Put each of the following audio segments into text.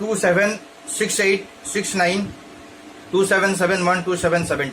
276869 2771 2772।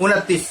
29।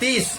30,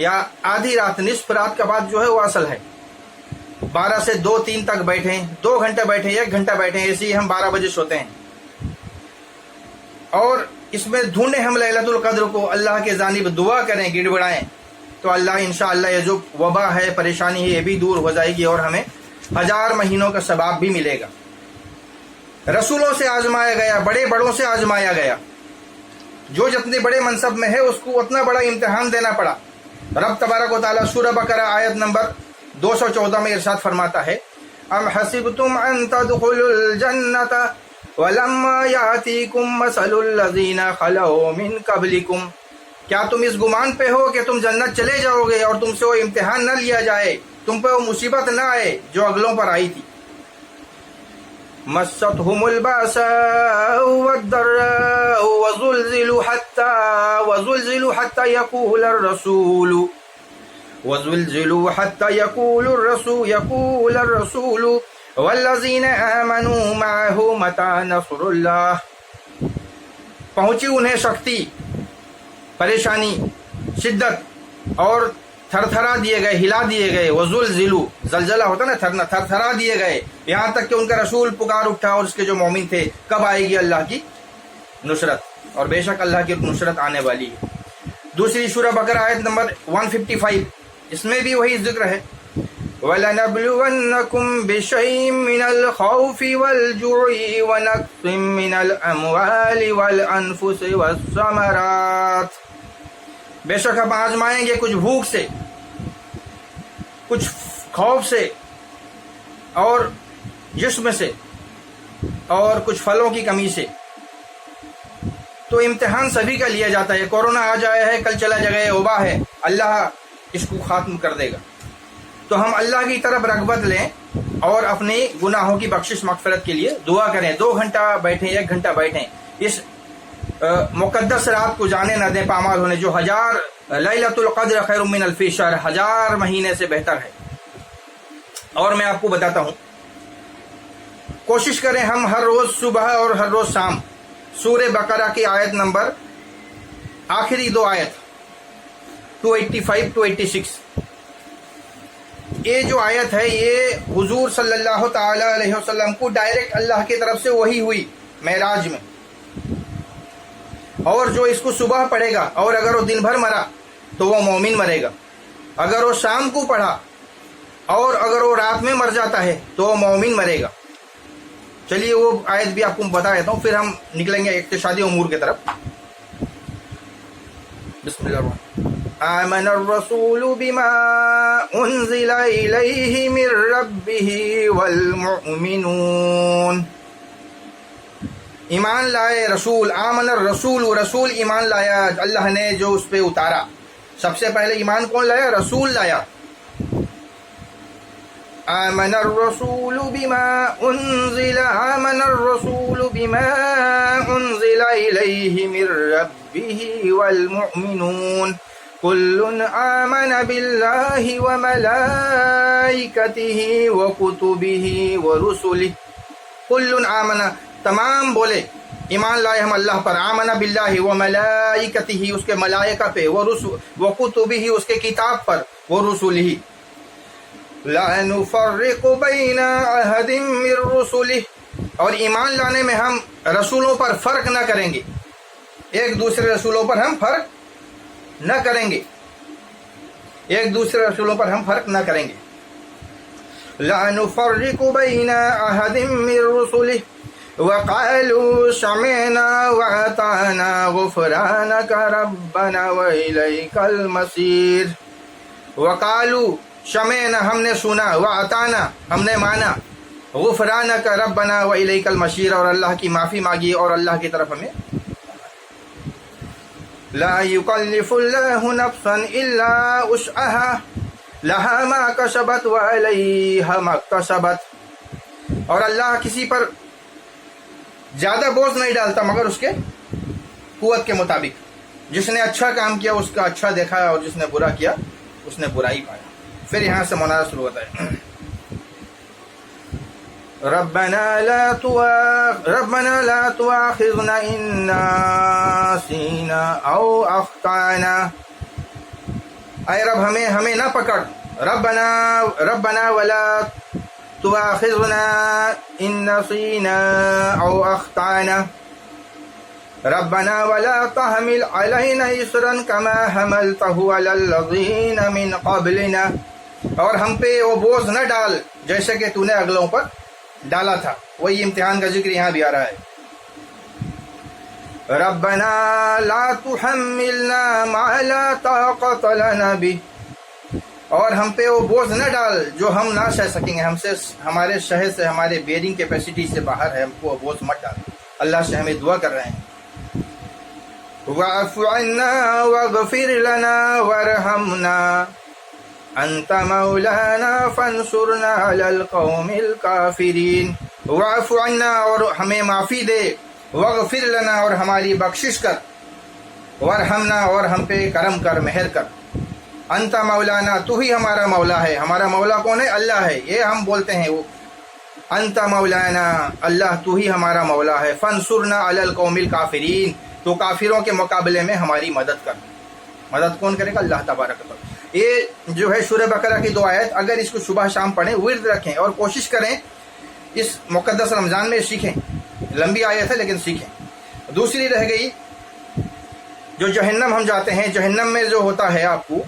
یا آدھی رات نصف رات کا بعد جو ہے وہ اصل ہے. 12 سے 2-3 تک بیٹھیں, 2 گھنٹے بیٹھیں, 1 گھنٹہ بیٹھیں, ایسے ہی ہم 12 بجے سوتے ہیں. اور اس میں ڈھونڈیں ہم لیلۃ القدر کو, اللہ کے جانب دعا کریں, گڑ گڑائیں, تو اللہ انشاءاللہ یہ جو وبا ہے, پریشانی ہے, یہ بھی دور ہو جائے گی اور ہمیں 1000 مہینوں کا ثواب بھی ملے گا. رسولوں سے آزمایا گیا, بڑے بڑوں سے آزمایا گیا, جو جتنے بڑے منصب میں ہے اس کو اتنا بڑا امتحان دینا پڑا. رب تبارک و تعالیٰ سورہ بقرہ آیت نمبر 214 میں ارشاد فرماتا ہے, ام حسبتم ان تدخلوا الجنۃ ولما یاتیکم مثل الذین خلوا من قبلکم, کیا تم اس گمان پہ ہو کہ تم جنت چلے جاؤ گے اور تم سے وہ امتحان نہ لیا جائے, تم پہ وہ مصیبت نہ آئے جو اگلوں پر آئی تھی. مستهم البأساء والضراء وزلزلوا حتى يقول الرسول والذين آمنوا معه متى نصر الله. پہنچی انہیں سختی, پریشانی, شدت اور تھر تھرا دیے گئے, ہلا دیے گئے. وزلزلوا, زلزلہ ہوتا نا تھرنا, تھر تھرا دیے گئے, یہاں تک کہ ان کا رسول پکار اٹھا اور اس کے جو مومن تھے, کب آئے گی اللہ کی نصرت, اور بے شک اللہ کی نصرت آنے والی ہے. دوسری سورہ بقرہ آیت نمبر 155, اس میں بھی وہی ذکر ہے, وَلَنَبْلُوَنَّكُمْ بِشَيْءٍ مِّنَ الْخَوْفِ وَالْجُوعِ وَنَقْصٍ مِّنَ الْأَمْوَالِ وَالْأَنفُسِ وَالثَّمَرَاتِ. بے شک ہم آزمائیں گے کچھ بھوک سے, کچھ خوف سے, اور جسم سے, اور کچھ پھلوں کی کمی سے. تو امتحان سبھی کا لیا جاتا ہے. کورونا آ جائے ہے, کل چلا جائے, وبا ہے, اللہ اس کو ختم کر دے گا. تو ہم اللہ کی طرف رغبت لیں اور اپنی گناہوں کی بخشش مغفرت کے لیے دعا کریں. 2 گھنٹہ بیٹھیں, 1 گھنٹہ بیٹھیں, اس مقدس رات کو جانے نہ دیں پامال ہونے, جو 1000 لیلۃ القدر خیر من الف شہر, 1000 مہینے سے بہتر ہے. اور میں آپ کو بتاتا ہوں, کوشش کریں ہم ہر روز صبح اور ہر روز شام سورہ بقرہ کی آیت نمبر آخری 2 آیت 285-286, یہ جو آیت ہے یہ حضور صلی اللہ تعالی علیہ وسلم کو ڈائریکٹ اللہ کی طرف سے وحی ہوئی معراج میں. اور جو اس کو صبح پڑھے گا اور اگر وہ دن بھر مرا تو وہ مومن مرے گا, اگر وہ شام کو پڑھا اور اگر وہ رات میں مر جاتا ہے تو وہ مومن مرے گا. چلیے وہ آیت بھی آپ کو بتا دیتا ہوں, پھر ہم نکلیں گے اقتصادی امور کی طرف. بسم اللہ الرحمن الرحیم. آمن الرسول بما انزل الیہ من ربہ والمؤمنون. ایمان لائے رسول, آمن الرسول, رسول ایمان لایا اللہ نے جو اس پہ اتارا. سب سے پہلے ایمان کون لایا؟ رسول لایا. آمن الرسول بما انزل الیہ من ربہ والمؤمنون کل آمن باللہ وملائکتہ وکتبہ ورسلہ. کل آمن, تمام بولے ایمان لائے ہم اللہ پر. آمن باللہ وملائکتہ, اس کے ملائکہ پہ, وکتبہ, اس کے کتاب پر, ورسلہ. لا نفرق بین احد من رسلہ, اور ایمان لانے میں ہم رسولوں پر فرق نہ کریں گے, ایک دوسرے رسولوں پر ہم فرق نہ کریں گے, ایک دوسرے رسولوں پر ہم فرق نہ کریں گے. لا نفرق بین احد من رسلہ وقالوا سمعنا واطعنا غفرانک ربنا والیک المصیر. وقالوا, سمعنا ہم نے سنا, واطعنا ہم نے مانا, غفرانک ربنا والیک المصیر, اور اللہ کی معافی مانگی اور اللہ کی طرف ہمیں. لا یکلف اللہ نفسا الا وسعها لها ما کسبت وعلیہا ما اکتسبت. اور اللہ کسی پر زیادہ بوجھ نہیں ڈالتا مگر اس کے قوت کے مطابق. جس نے اچھا کام کیا اس کا اچھا دیکھا, اور جس نے برا کیا اس نے برائی پایا. پھر یہاں سے مناظرہ شروع ہوتا ہے. ربنا لا تؤاخذنا ان نسینا او اخطانا. اے رب ہمیں نہ پکڑ، ربنا ولا تؤاخذنا ان نسینا او اخطانا، ربنا ولا تحمل علينا اصرا كما حملته على الذين من قبلنا، اور ہم پہ وہ بوجھ نہ ڈال جیسے کہ تو نے اگلوں پر ڈالا تھا۔ وہی امتحان کا ذکر یہاں بھی آ رہا ہے۔ ربنا لا تحملنا ما لا طاقة لنا به، اور ہم پہ وہ بوجھ نہ ڈال جو ہم نہ سہ سکیں گے، ہم سے ہمارے شہر سے، ہمارے بیئرنگ کیپیسٹی سے باہر ہے، ہم کو وہ بوجھ مت ڈال۔ اللہ سے ہمیں دعا کر رہے ہیں۔ واعف عنا واغفر لنا وارحمنا انت مولانا فانصرنا على القوم الكافرین۔ واعف عنا، اور ہمیں معافی دے، واغفر لنا، اور ہماری بخشش کر، وارحمنا، اور ہم پہ کرم کر، مہر کر، انت مولانا، تو ہی ہمارا مولا ہے۔ ہمارا مولا کون ہے؟ اللہ ہے، یہ ہم بولتے ہیں وہ انت مولانا، اللہ تو ہی ہمارا مولا ہے۔ فانصرنا علی القوم الکافرین، تو کافروں کے مقابلے میں ہماری مدد کر۔ مدد کون کرے گا؟ اللہ تبارک و تعالی۔ یہ جو ہے سورہ بقرہ کی 2 آیت، اگر اس کو صبح شام پڑھیں، ورد رکھیں اور کوشش کریں اس مقدس رمضان میں سیکھیں۔ لمبی آیت ہے لیکن سیکھیں۔ دوسری رہ گئی جو جہنم ہم جاتے ہیں، جہنم میں جو ہوتا ہے آپ کو،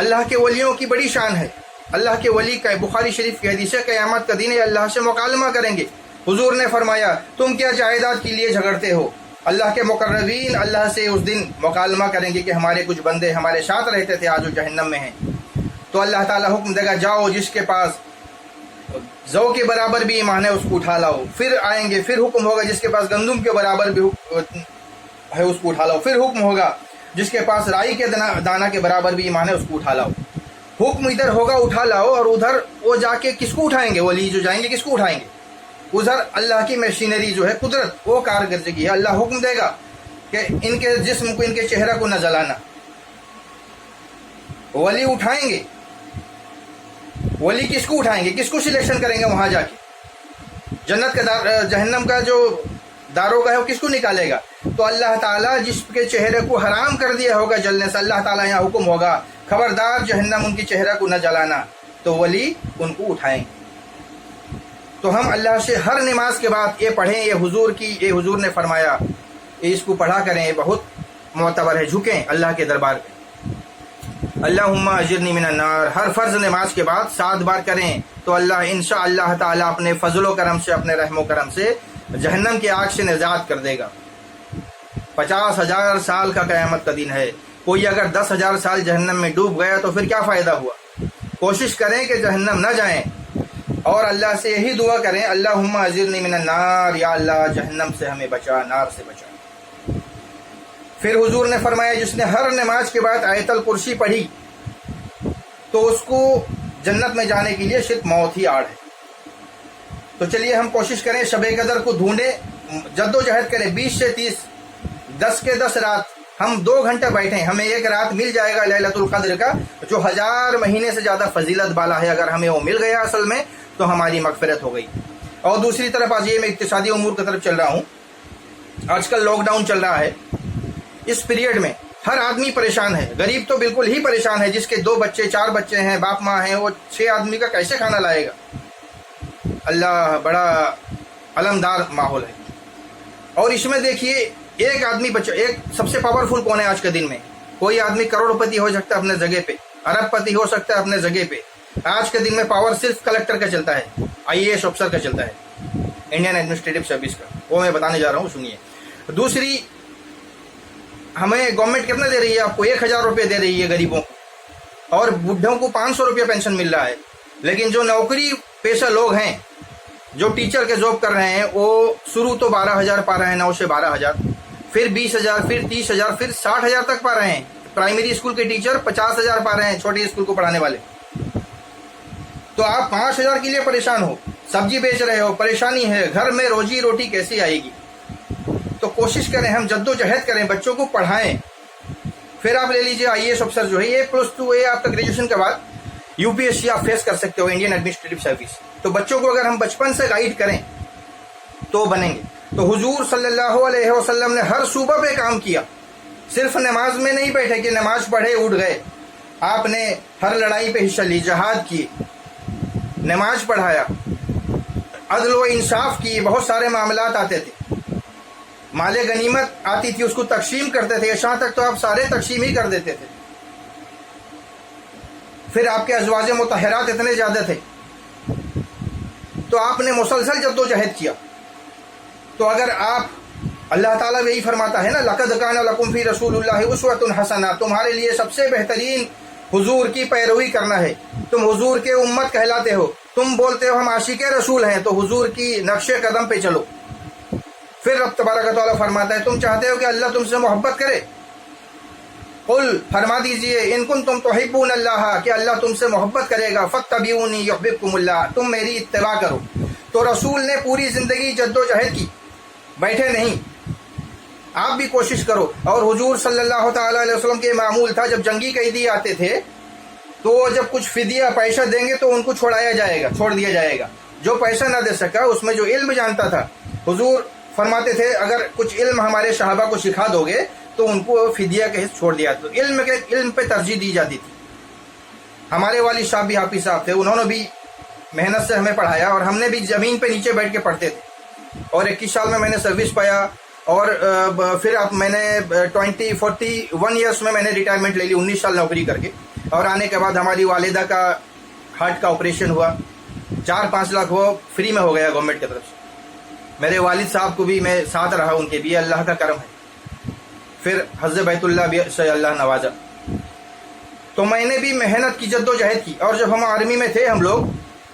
اللہ کے ولیوں کی بڑی شان ہے۔ اللہ کے ولی کا بخاری شریف کی حدیث ہے، قیامت کا دن اللہ سے مکالمہ کریں گے۔ حضور نے فرمایا تم کیا جائیداد کے لیے جھگڑتے ہو؟ اللہ کے مقربین اللہ سے اس دن مکالمہ کریں گے کہ ہمارے کچھ بندے ہمارے ساتھ رہتے تھے، آج وہ جہنم میں ہیں۔ تو اللہ تعالیٰ حکم دے گا جاؤ، جس کے پاس زو کے برابر بھی ایمان ہے اس کو اٹھا لاؤ۔ پھر آئیں گے، پھر حکم ہوگا جس کے پاس گندم کے برابر بھی ہے اس کو اٹھا لاؤ۔ پھر حکم ہوگا جس کے پاس رائی کے دانہ کے برابر بھی ایمان ہے اس کو اٹھا لاؤ۔ حکم ادھر ہوگا اٹھا لاؤ، اور ادھر وہ جا کے کس کو اٹھائیں گے؟ ولی جو جائیں گے کس کو اٹھائیں گے؟ ادھر اللہ کی مشینری جو ہے، قدرت، وہ کارکردگی ہے۔ اللہ حکم دے گا کہ ان کے جسم کو، ان کے چہرہ کو نہ جلانا۔ ولی اٹھائیں گے۔ ولی کس کو اٹھائیں گے؟ کس کو سلیکشن کریں گے وہاں جا کے؟ جنت کا جہنم کا جو داروگا ہے وہ کس کو نکالے گا؟ تو اللہ تعالیٰ جس کے چہرے کو حرام کر دیا ہوگا جلنے سے، اللہ تعالیٰ یہاں حکم ہوگا خبردار جہنم ان کی چہرہ کو نہ جلانا، تو ولی ان کو اٹھائیں گے۔ تو ہم اللہ سے ہر نماز کے بعد یہ پڑھیں، یہ حضور نے فرمایا، اس کو پڑھا کریں، یہ بہت معتبر ہے۔ جھکیں اللہ کے دربار پہ، اللہم اجرنی من النار، ہر فرض نماز کے بعد 7 بار کریں تو اللہ انشاءاللہ تعالیٰ اپنے فضل و کرم سے، اپنے رحم و کرم سے جہنم کی آگ سے نجات کر دے گا۔ 50,000 سال کا قیامت کا دن ہے، کوئی اگر 10,000 سال جہنم میں ڈوب گیا تو پھر کیا فائدہ ہوا؟ کوشش کریں کہ جہنم نہ جائیں، اور اللہ سے یہی دعا کریں اللہم اجرنی من النار، یا اللہ جہنم سے ہمیں بچا، نار سے بچا۔ پھر حضور نے فرمایا جس نے ہر نماز کے بعد آیت الکرسی پڑھی تو اس کو جنت میں جانے کے لیے صرف موت ہی آڑ ہے۔ تو چلیے ہم کوشش کریں، شب قدر کو ڈھونڈیں، جد و جہد کریں، 20 سے 30، 10 کے 10 رات ہم 2 گھنٹے بیٹھیں، ہمیں ایک رات مل جائے گا لیلۃ القدر کا، جو 1000 مہینے سے زیادہ فضیلت بالا ہے۔ اگر ہمیں وہ مل گیا اصل میں تو ہماری مغفرت ہو گئی۔ اور دوسری طرف آج یہ میں اقتصادی امور کی طرف چل رہا ہوں۔ آج کل لاک ڈاؤن چل رہا ہے، اس پیریڈ میں ہر آدمی پریشان ہے، غریب تو بالکل ہی پریشان ہے، جس کے 2 بچے 4 بچے ہیں، باپ ماں ہیں، وہ 6 آدمی کا کیسے کھانا لائے گا؟ اللہ، بڑا علمدار ماحول ہے۔ اور اس میں دیکھیے ایک آدمی ایک سب سے پاورفل کون ہے آج کے دن میں؟ کوئی آدمی کروڑ پتی ہو سکتا ہے اپنے جگہ پہ، ارب پتی ہو سکتا ہے اپنے جگہ پہ۔ آج کے دن میں پاور صرف کلکٹر کا چلتا ہے، IAS افسر کا چلتا ہے، انڈین ایڈمنسٹریٹو سروس کا۔ وہ میں بتانے جا رہا ہوں، سنیے۔ دوسری، ہمیں گورنمنٹ کتنا دے رہی ہے؟ آپ کو 1000 روپے دے رہی ہے غریبوں کو، اور بڈھوں کو 500 روپے پینشن مل رہا ہے۔ لیکن جو نوکری پیشہ لوگ ہیں، جو ٹیچر کے جاب کر رہے ہیں، وہ شروع تو 12,000 پا رہے ہیں، 9 سے 12,000، پھر 20,000، پھر 30,000، پھر 60,000 تک پا رہے ہیں۔ پرائمری اسکول کے ٹیچر 50,000 پا رہے ہیں، چھوٹے اسکول کو پڑھانے والے۔ تو آپ 5,000 کے لیے پریشان ہو، سبزی بیچ رہے ہو، پریشانی ہے، گھر میں روزی روٹی کیسی آئے گی؟ تو کوشش کریں، ہم جد و جہد کریں، بچوں کو پڑھائیں۔ پھر آپ لے لیجیے IAS افسر جو ہے، یہ +2 آپ کا گریجویشن کے بعد UPSC آپ فیس کر سکتے ہو، انڈین ایڈمنسٹریٹو سروس۔ تو بچوں کو اگر ہم بچپن سے گائیڈ کریں تو بنیں گے۔ تو حضور صلی اللہ علیہ وسلم نے ہر صوبہ پہ کام کیا، صرف نماز میں نہیں بیٹھے کہ نماز پڑھے اٹھ گئے، آپ نے ہر لڑائی پہ حصہ لی، جہاد کی، نماز پڑھایا، عدل و انصاف کی، بہت سارے معاملات آتے تھے، مال غنیمت آتی تھی اس کو تقسیم کرتے تھے، شاہ تک تو آپ سارے تقسیم ہی کر دیتے تھے۔ پھر آپ کے ازواج مطہرات اتنے زیادہ تھے تو آپ نے مسلسل جدوجہد کیا۔ تو اگر آپ، اللہ تعالیٰ یہی فرماتا ہے نا، لَقَدْ كَانَ لَكُمْ فِي رَسُولِ اللَّهِ أُسْوَةٌ حَسَنَةٌ، تمہارے لیے سب سے بہترین حضور کی پیروی کرنا ہے، تم حضور کے امت کہلاتے ہو، تم بولتے ہو ہم عاشق رسول ہیں، تو حضور کی نقش قدم پہ چلو۔ پھر رب تبارک و تعالیٰ فرماتا ہے تم چاہتے ہو کہ اللہ تم سے محبت کرے، قل فرما دیجئے ان کنتم تحبون اللہ، کہ اللہ تم سے محبت کرے گا، فاتبعونی یحببکم اللہ، تم میری اتباع کرو۔ تو رسول نے پوری زندگی جدوجہد کی، بیٹھے نہیں، آپ بھی کوشش کرو۔ اور حضور صلی اللہ تعالیٰ علیہ وسلم کے معمول تھا جب جنگی قیدی آتے تھے تو جب کچھ فدیہ پیسہ دیں گے تو ان کو چھوڑایا جائے گا، چھوڑ دیا جائے گا۔ جو پیسہ نہ دے سکا اس میں جو علم جانتا تھا، حضور فرماتے تھے اگر کچھ علم ہمارے صحابہ کو سکھا دو گے تو ان کو فدیہ کے حصہ چھوڑ دیا۔ تو علم پہ ترجیح دی جاتی تھی۔ ہمارے والد صاحب بھی حافظ صاحب تھے، انہوں نے بھی محنت سے ہمیں پڑھایا اور ہم نے بھی زمین پہ نیچے بیٹھ کے پڑھتے تھے۔ اور 21 سال میں نے سروس پایا، اور پھر اب میں نے 41 ایئرس میں نے ریٹائرمنٹ لے لی، 19 سال نوکری کر کے۔ اور آنے کے بعد ہماری والدہ کا ہارٹ کا آپریشن ہوا، 4-5 لاکھ وہ فری میں ہو گیا گورنمنٹ کی طرف سے۔ میرے والد صاحب کو بھی میں ساتھ رہا، ان کے بھی اللہ کا کرم ہے۔ پھر حضرت بیت اللہ بھی سے اللہ نوازا، تو میں نے بھی محنت کی، جدوجہد کی۔ اور جب ہم آرمی میں تھے ہم لوگ،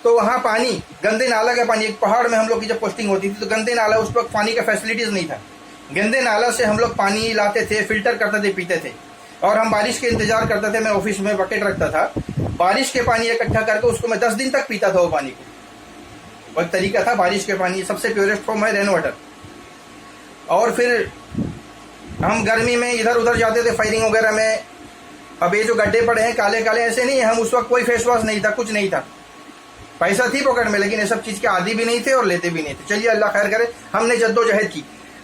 تو وہاں پانی، گندے نالہ کا پانی، ایک پہاڑ میں ہم لوگ کی جب پوسٹنگ ہوتی تھی تو گندے نالہ، اس وقت پانی کا فیسلٹیز نہیں تھا، گندے نالہ سے ہم لوگ پانی لاتے تھے، فلٹر کرتے تھے، پیتے تھے۔ اور ہم بارش کے انتظار کرتے تھے، میں آفس میں بکیٹ رکھتا تھا، بارش کے پانی اکٹھا کر کے اس کو میں 10 دن تک پیتا تھا۔ وہ پانی کو ایک طریقہ تھا، بارش کے پانی سب سے پیورسٹ فارم ہے رین واٹر۔ اور پھر ہم گرمی میں ادھر ادھر جاتے تھے فائرنگ وغیرہ میں۔ اب یہ جو گڈھے پڑے ہیں کالے کالے، ایسے نہیں، ہم اس وقت کوئی فیس واش نہیں تھا، کچھ نہیں تھا، پیسہ تھی پاکٹ میں، لیکن یہ سب چیز کے عادی بھی نہیں تھے اور لیتے بھی نہیں تھے۔ چلیے اللہ خیر کرے، ہم نے جدوجہد کی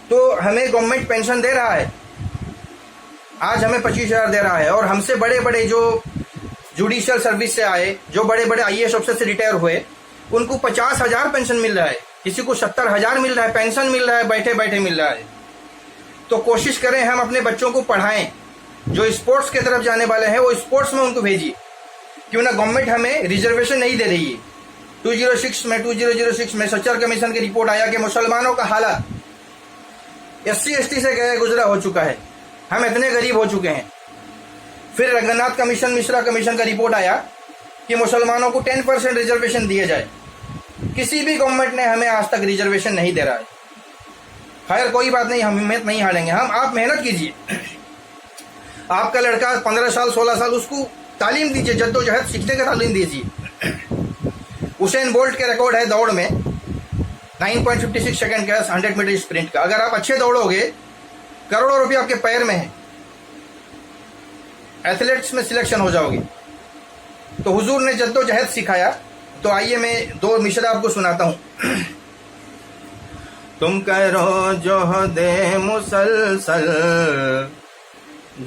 تو ہمیں گورنمنٹ پینشن دے رہا ہے، آج ہمیں 25,000 دے رہا ہے۔ اور ہم سے بڑے بڑے جو جوڈیشل سروس سے آئے، جو بڑے بڑے IAS افسر سے ریٹائر ہوئے، ان کو 50,000 پینشن مل رہا ہے، کسی کو 70,000 مل رہا ہے، پینشن مل رہا ہے، بیٹھے بیٹھے مل رہا ہے۔ تو کوشش کریں ہم اپنے بچوں کو پڑھائیں، جو اسپورٹس کی طرف جانے والے ہیں وہ اسپورٹس میں ان کو بھیجیے، کیوں نہ گورنمنٹ ہمیں ریزرویشن نہیں دے رہی ہے۔ 2006 میں سچر کمیشن کی رپورٹ آیا کہ مسلمانوں کا حالت SC/ST سے گزرا ہو چکا ہے، ہم اتنے غریب ہو چکے ہیں۔ پھر رنگناتھ کمیشن، مشرا کمیشن کا رپورٹ آیا کہ مسلمانوں کو 10% ریزرویشن دیا جائے، کسی بھی گورنمنٹ نے ہمیں آج تک ریزرویشن نہیں دے رہا ہے۔ خیر کوئی بات نہیں، ہم ہمت نہیں ہاریں گے، آپ محنت کیجیے۔ آپ کا لڑکا 15 سال 16 سال، اس کو تعلیم دیجیے، جدوجہد سیکھنے کا تعلیم دیجیے۔ حسین بولٹ کے ریکارڈ ہے دوڑ میں 9.56 سیکنڈ کا 100 میٹر اسپرنٹ کا۔ اگر آپ اچھے دوڑو گے، کروڑوں روپے آپ کے پیر میں ہیں، ایتھلیٹس میں سلیکشن ہو جاؤ گے۔ تو حضور نے جدوجہد سکھایا۔ تو آئیے میں 2 مشرے آپ کو سناتا ہوں۔ تم کرو جہد مسلسل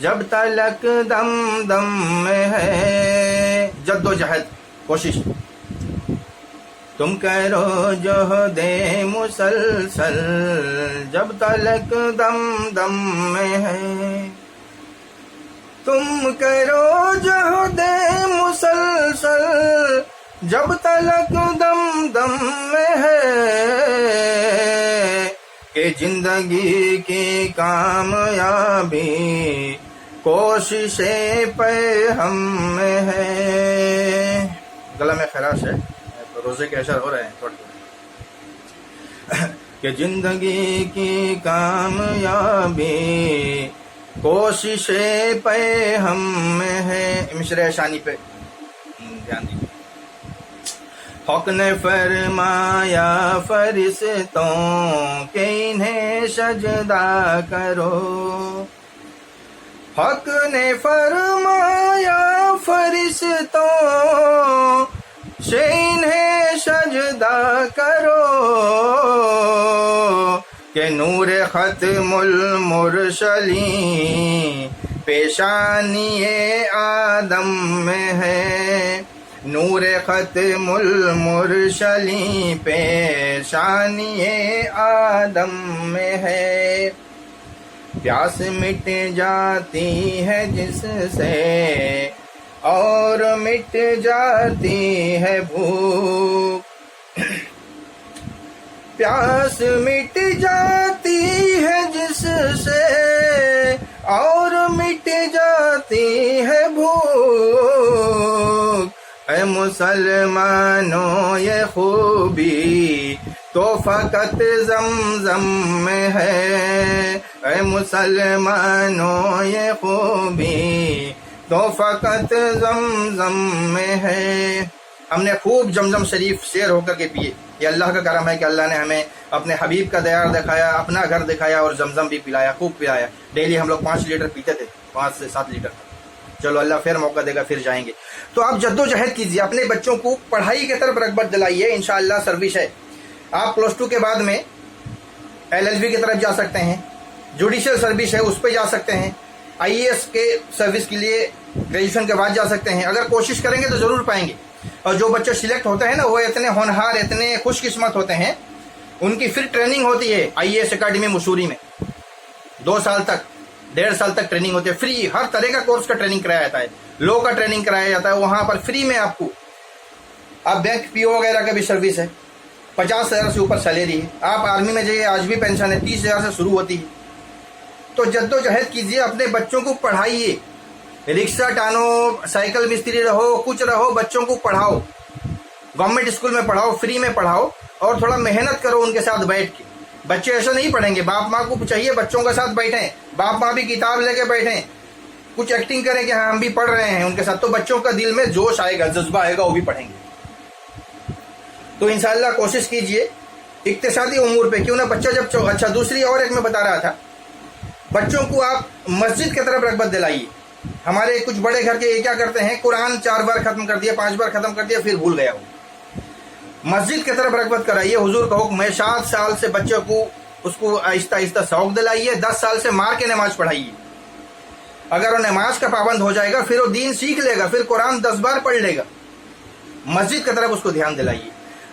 جب تلک دم دم میں ہے، جدوجہد، کوشش۔ تم کرو جہد مسلسل جب تلک دم دم میں ہے، تم کرو جہد مسلسل جب تلک دم دم میں ہے، کہ زندگی کی کامیابی کوشش پہ ہم میں ہے۔ گلا میں خراش ہے، روزے کے اشار ہو رہے ہیں تھوڑے تھوڑے۔ کہ زندگی کی کامیابی کوشش پہ ہم میں ہے، مشرے شانی پہ دھیان دیجیے۔ حق نے فرمایا فرشتوں کہ انہیں سجدہ کرو، حق نے فرمایا فرشتوں سے انہیں سجدہ کرو، کہ نور ختم المرسلین پیشانی آدم میں ہے، نور ختم المرسلین پیشانی آدم میں ہے، پیاس مٹ جاتی ہے جس سے اور مٹ جاتی ہے بھوک، پیاس مٹ جاتی ہے جس سے اور مٹ جاتی ہے بھوک، اے مسلمانوں یہ خوبی تو فقط زمزم میں ہے، اے مسلمانوں یہ خوبی تو فقط زمزم میں ہے۔ ہم نے خوب زمزم شریف سیر ہو کر کے پیے، یہ اللہ کا کرم ہے کہ اللہ نے ہمیں اپنے حبیب کا دیار دکھایا، اپنا گھر دکھایا اور زمزم بھی پلایا، خوب پلایا۔ ڈیلی ہم لوگ 5 لیٹر پیتے تھے، 5 سے 7 لیٹر۔ چلو اللہ پھر موقع دے گا، پھر جائیں گے۔ تو آپ جد و جہد کیجیے، اپنے بچوں کو پڑھائی کی طرف رغبت دلائیے، انشاءاللہ سروس ہے۔ آپ +2 کے بعد میں LLB کی طرف جا سکتے ہیں، جوڈیشل سروس ہے اس پہ جا سکتے ہیں، IAS کے سروس کے لیے گریجویشن کے بعد جا سکتے ہیں۔ اگر کوشش کریں گے تو ضرور پائیں گے۔ اور جو بچے سلیکٹ ہوتے ہیں نا، وہ اتنے ہونہار، اتنے خوش قسمت ہوتے ہیں، ان کی پھر ٹریننگ ہوتی ہے IAS اکیڈمی مسوری میں، 2 سال تک، 1.5 سال تک ٹریننگ ہوتی ہے، فری ہر طرح کا کورس کا ٹریننگ کرایا جاتا ہے، لو کا ٹریننگ کرایا جاتا ہے وہاں پر فری میں۔ آپ کو اب بینک PO وغیرہ کا بھی سروس ہے، 50,000 سے اوپر سیلری ہے۔ آپ آرمی میں جائیے، آج بھی پینشن ہے، 30,000 سے شروع ہوتی ہے۔ تو جد و جہد کیجیے، اپنے بچوں کو پڑھائیے، رکشہ ٹانو، سائیکل مستری رہو، کچھ رہو، بچوں کو پڑھاؤ، گورنمنٹ اسکول میں پڑھاؤ، فری میں پڑھاؤ، اور تھوڑا محنت کرو ان کے ساتھ بیٹھ کے۔ بچے ایسے نہیں پڑھیں گے، باپ ماں کو چاہیے بچوں کے ساتھ بیٹھیں، باپ ماں بھی کتاب لے کے بیٹھیں، کچھ ایکٹنگ کریں کہ ہاں ہم بھی پڑھ رہے ہیں ان کے ساتھ، تو بچوں کا دل میں جوش آئے گا، جذبہ آئے گا، وہ بھی پڑھیں گے۔ تو انشاءاللہ کوشش کیجئے اقتصادی امور پہ، کیوں نہ بچہ جب اچھا دوسری اور ایک میں بتا رہا تھا، بچوں کو آپ مسجد کی طرف رغبت دلائیے۔ ہمارے کچھ بڑے گھر کے یہ کیا کرتے ہیں، قرآن 4 بار ختم کر دیا، 5 بار ختم کر دیا، پھر بھول گیا وہ۔ مسجد کی طرف رغبت کرائیے، حضور کا حکم ہے 7 سال سے بچوں کو اس کو آہستہ آہستہ شوق دلائیے، 10 سال سے مار کے نماز پڑھائیے۔ اگر وہ نماز کا پابند ہو جائے گا، پھر وہ دین سیکھ لے گا، پھر قرآن 10 بار پڑھ لے گا۔ مسجد کی طرف اس کو دھیان دلائیے۔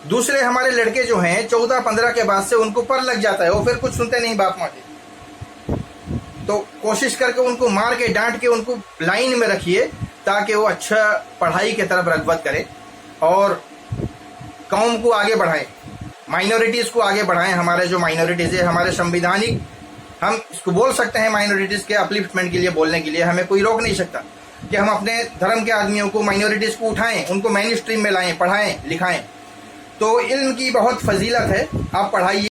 دوسرے ہمارے لڑکے جو ہیں 14-15 کے بعد سے ان کو پر لگ جاتا ہے، وہ پھر کچھ سنتے نہیں باپ ماں کے، تو کوشش کر کے ان کو مار کے ڈانٹ کے ان کو لائن میں رکھیے، تاکہ وہ اچھا پڑھائی کی طرف رغبت کرے اور قوم کو آگے بڑھائیں، مائنورٹیز کو آگے بڑھائیں۔ ہمارے جو مائنورٹیز ہے، ہمارے سمویدھانک، ہم اس کو بول سکتے ہیں مائنورٹیز کے اپلفٹمنٹ کے لیے، بولنے کے لیے ہمیں کوئی روک نہیں سکتا کہ ہم اپنے دھرم کے آدمیوں کو، مائنورٹیز کو اٹھائیں، ان کو مین اسٹریم میں لائیں، پڑھائیں لکھائیں۔ تو علم کی بہت فضیلت ہے، آپ پڑھائیے۔